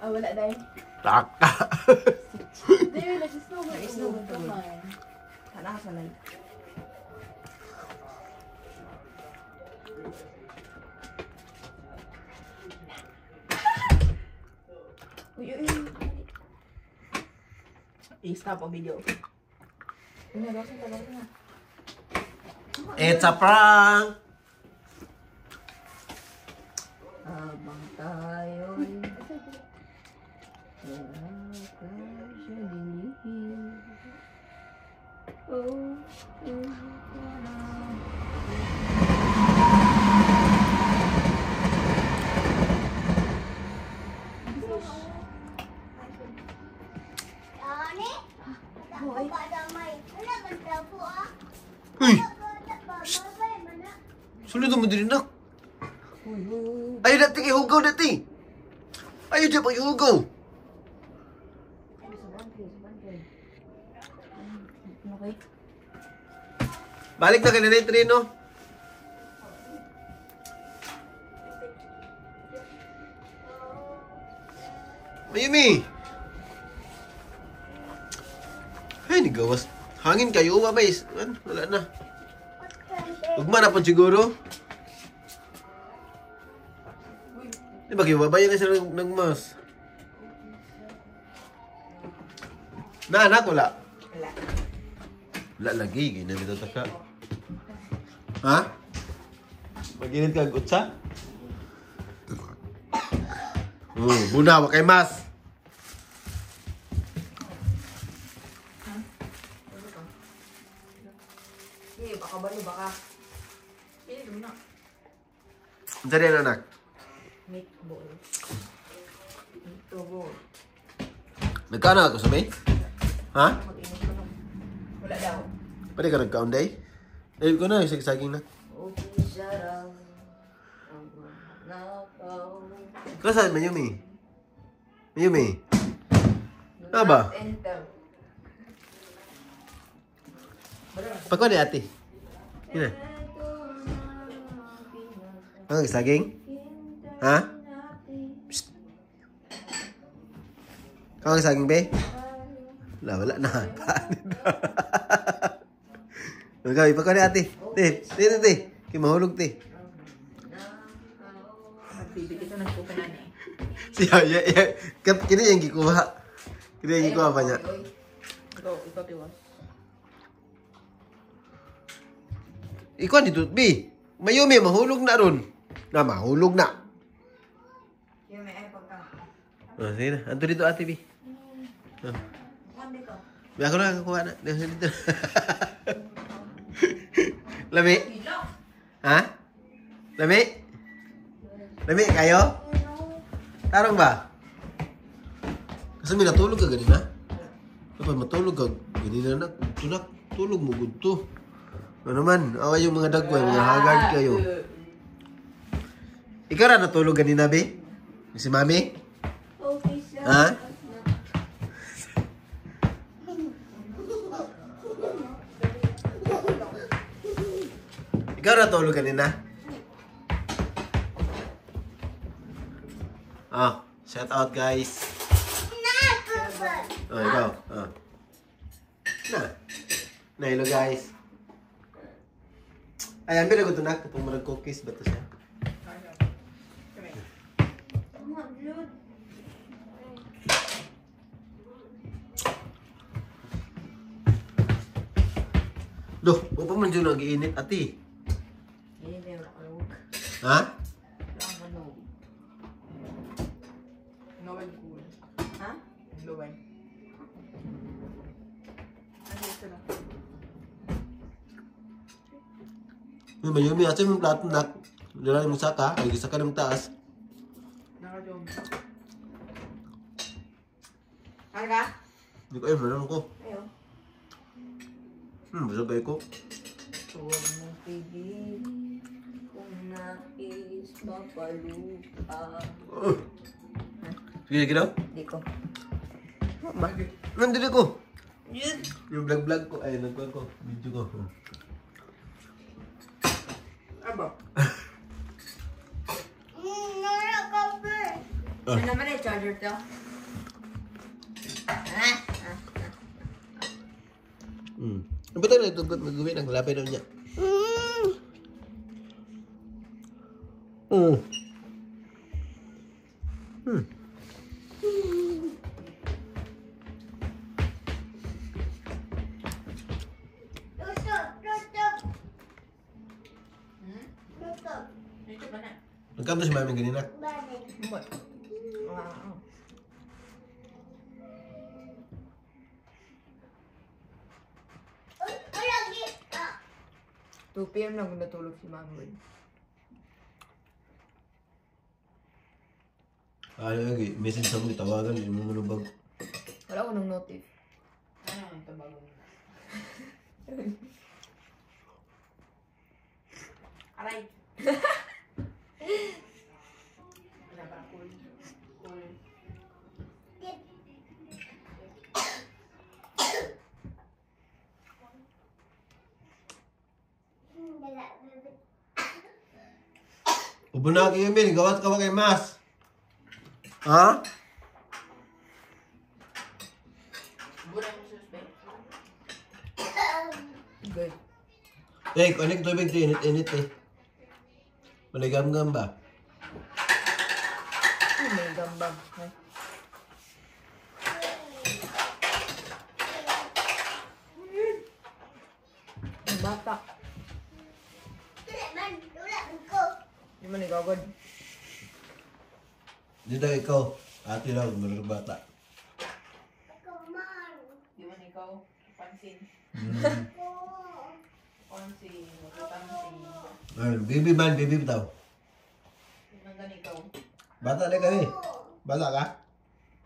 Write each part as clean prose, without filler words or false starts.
Ah, wala dahil. Taka. Dahil, nag-snow. Nag-snow ba ito? Sana ka sanay. Uy, uy, uy. I-stop ang video. Nagawasan na. It's a prank! Habang tayo'y wala ka siya dinihim. Oh, wala. Uy! Sulod mo din nak. Ayaw natin ihugaw natin. Ayaw dyan pang ihugaw. Okay. Balik na ka na yung treno. Mayumi. Ay, nigawas. Hangin kayo, mabais. Wala na. Ugma na po siguro. Di ba kayo, babayan na sila ng mas. Na, anak, wala. Wala. Wala lagi, ganyan dito taka. Ha? Mag-init ka, utsa? Buna, wakay mas. Eh, baka balo, baka. Eh, dumi na. Ang sari yan, anak? Meatball. Meatball. Nagkana ako sa may? Ha? Mag-init ko lang. Wala daw. Pwede ka nagkaon day? Dahil ko na, saging na. Okay, sarang. Ang nakaw. Kasaan, Mayumi? Mayumi? Ano ba? Enter. Pagkuha ni ate. Yun na. Ang saging? Ha? Psst. Ang saging, be? Wala na. Magkawin, pagkuha ni ate. Te. Kaya mahulog, te. Magbibigit ito ng pupunan eh. Siya, kini yung gikuha. Kini yung gikuha pa niya. Ikaw, tiwas. Ikaw dito, B. Mayumi, mahulog na ron. Na, mahulog na. Yung may iPod ka. Sige na. Anto dito, ate, B. Mami ko. May ako na, kakuha na. Dito. Lami? Ha? Lami? Lami, kayo? Tarong ba? Kasi may natulog ka ganina. Kapag matulog ka ganina na, tulog mo gudto. Ano naman, away yung mga dagway, mga hagard kayo. Ikaw ra natulog ganina, be? Si mami? Ha? Ikaw ra natulog ganina? Shout out guys. Ikaw. Na, hello guys. Ay, ambil ako ito na. Kapag marag cookies, bato siya. Duh, huwag pa man dyan nag-iinit, ati. Hindi na yung nakalog. Ha? Nakalog. Noel cool. Ha? Noel. Ano ito na? Mayumi, asa yung plato na. Dala yung saka, ay isa ka ng taas. Nakajom. Harga? Hindi ko, meron ko. Ayaw. Masabay ko. Huwag mong pigil kung nais mapalupa. Sige daw. Hindi ko. Bakit? Nandito ko. Yun! Yung vlog ko, ay nagkuhan ko. Video ko. Aba? Ano naman yung charger to? Betul na ito, mag-uwi ng lapay daw niya. Nagkanto si mami ganina. Wow. 2 PM na natulog si Mami. Ano lagi, message sa mo, tawagan, hindi mo manubag. Wala ko ng notif. Ano ang tabagon? Aray. Wala ba? Cool. Cool. Ubunagi yung bin, gawat ka ba kay Mas? Ha? Bura mo suspect. Good. Eh, kunik tubig to, init-init eh. Maligam-gam ba? May gambang. Ay. Ang bata. Hindi mo nagagod. Di daw ikaw, ate raw, mga bata. Di man ikaw pansin. Pansin. Pansin. Ay, baby man, baby daw. Di man gan ikaw. Bata na kami. Bata ka?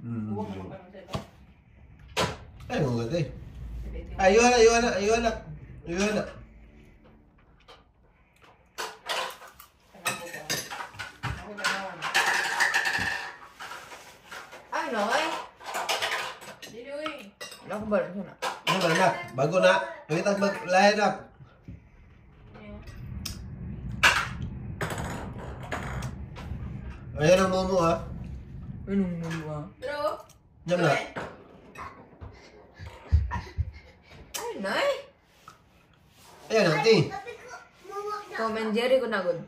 Huwag mo ka nung sepa. Ay, mga gati. Ayuhan na. Ako tanawan. Ay, no, ay. Dili uy. Wala ko ba lang sana? Ano ba, anak? Bago na. Pagkitag maglayan na. Ayan ang momo ha. Anong mumuha? Pero, Diyan na. Ay, nay. Ayan, ate. Tom and Jerry ko na good.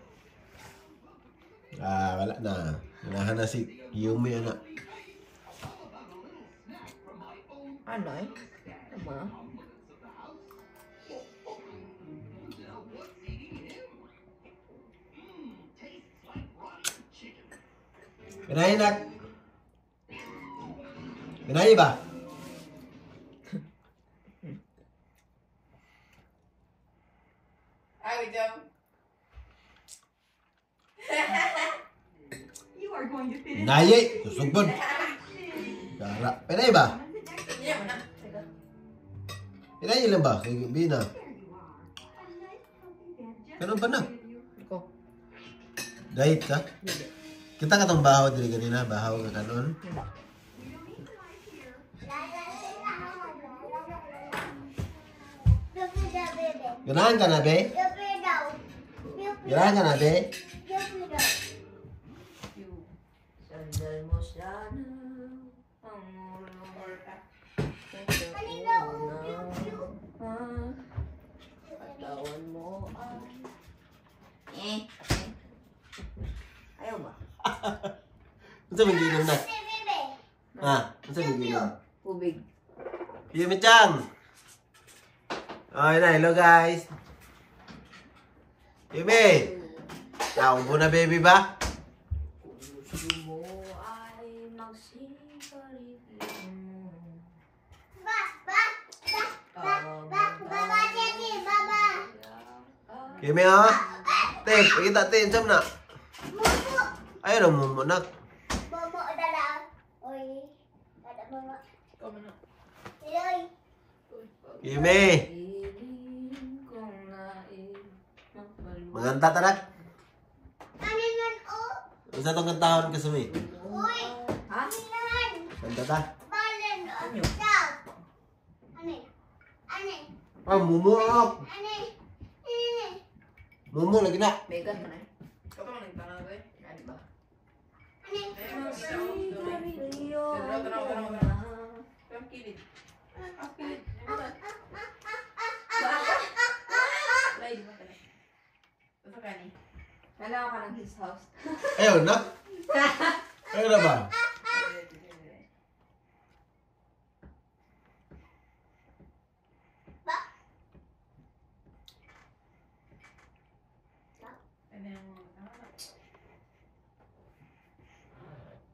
Ah, wala na. Hinahan na si Yumi, anak. Ay, nay. Tama. Kinain, nak. Kinain ba? ay, wait lang. Naye. Kusugod. Kara. Kinain ba? Hindi mo na. Teka. Kinain lang ba? Kay Bina. Ganun ba na? Ako. Diet ka? Kita ka tong bahaw dili kanina, bahaw ka kanon. Ganahan ka na, be? Ganahan ka na, be? Sandal mo sana. Ang Orta. Katawan mo ay... Ayaw ba? Unsa man ginom na? Ha? Unsa man ginom? Tubig. Yumi Chang. Na, hello guys. Yumi. Naubo na baby ba? Gusto mo ay magsipaligyan mo. Yumi ha? Te, pakita te, insam na. Ayun ang mumunak. Ikaw mo na. Yumi. Piling kong nais magpaluwa. Maganta tanak. Unsa tong kantahon ka sumi? Ha? Kanta ta. Ah, mumuok. Mumu lagi na. Megan ka na eh. Ikaw pa man nagtanong ko eh. Ano ba? Ayun, ikaw. Rio. Tara. Ang kilid. Ang kilid. Live mo talaga. Ito ka ni. Kailangan ka ng his house. Ayaw na? Ayaw na ba?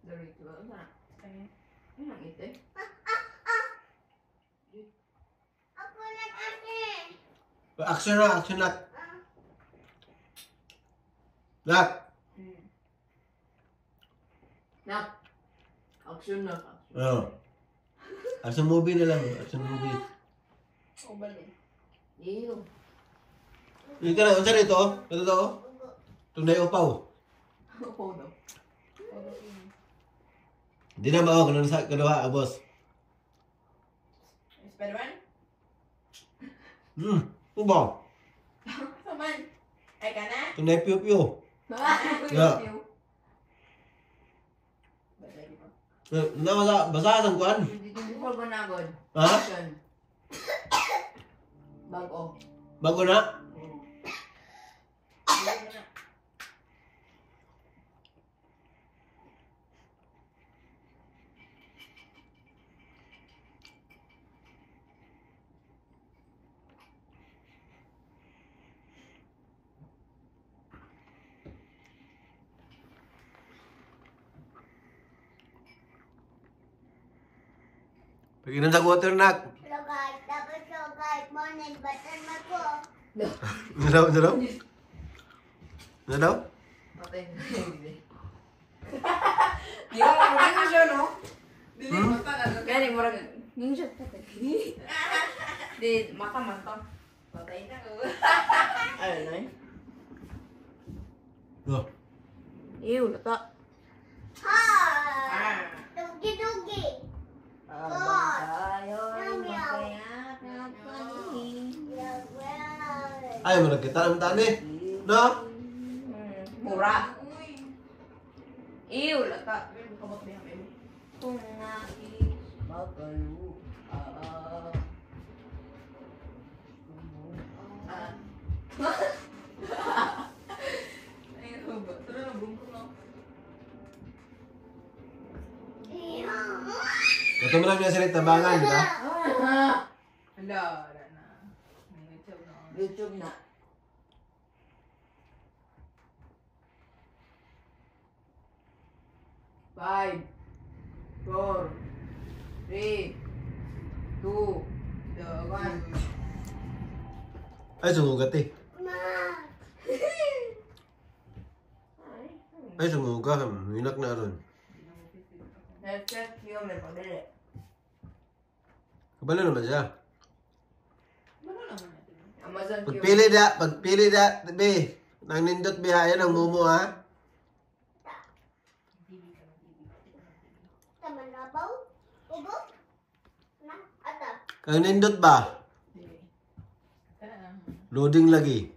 Dari itu apa? Ini yang itu. Action na, action na. Nak. Nak. Action na. Oh. Action movie na lang. Action movie. O balik. Iyo. Hindi ka na, unsa rito? Ito to? Tunay upaw. Opo daw. Hindi na mao, kanang sa kaduha, boss. Spider-Man? Ubaw. Ito man. Ay ka na? Tunay piyo-piyo. Yeah. Basa ang kuan. Dito before ko na god. Ha? Action. Bago. Bago na? Pag-inom sa water, nak. Hello guys, dapat so guys, morning button mo ko. Ano daw? Ano daw? Ano daw? Patay. Di ba murag na siya, no? Dili mo pa ka. Gani murag. Ninja patay. Di mata mata. Patay na ko. Ayun na. Oh. Ew, lata. Ha! Dugi-dugi. Tayo magkaya kapag Ayaw mo nagkita ng tani. No? mura. Uy. Ew, lata. Kamot niya baby. Kung nais magalu. Ay, ba? Tara na, bungko na. Ito mo lang yung salit tabangan, di ba? Hala, wala na. May YouTube na. YouTube na. Five, 4, 3, 2, 1. Ay, sumugat eh. Ay, sumugat. Hinak na ron. Headset yung may pagdali. Kabalo naman siya. Ano naman natin? Amazon Q. Pagpili da, be. Nang nindot bihayan ang mumu, ha? Taman na ba? Ubo? Na, ata. Kang nindot ba? Tara na. Loading lagi.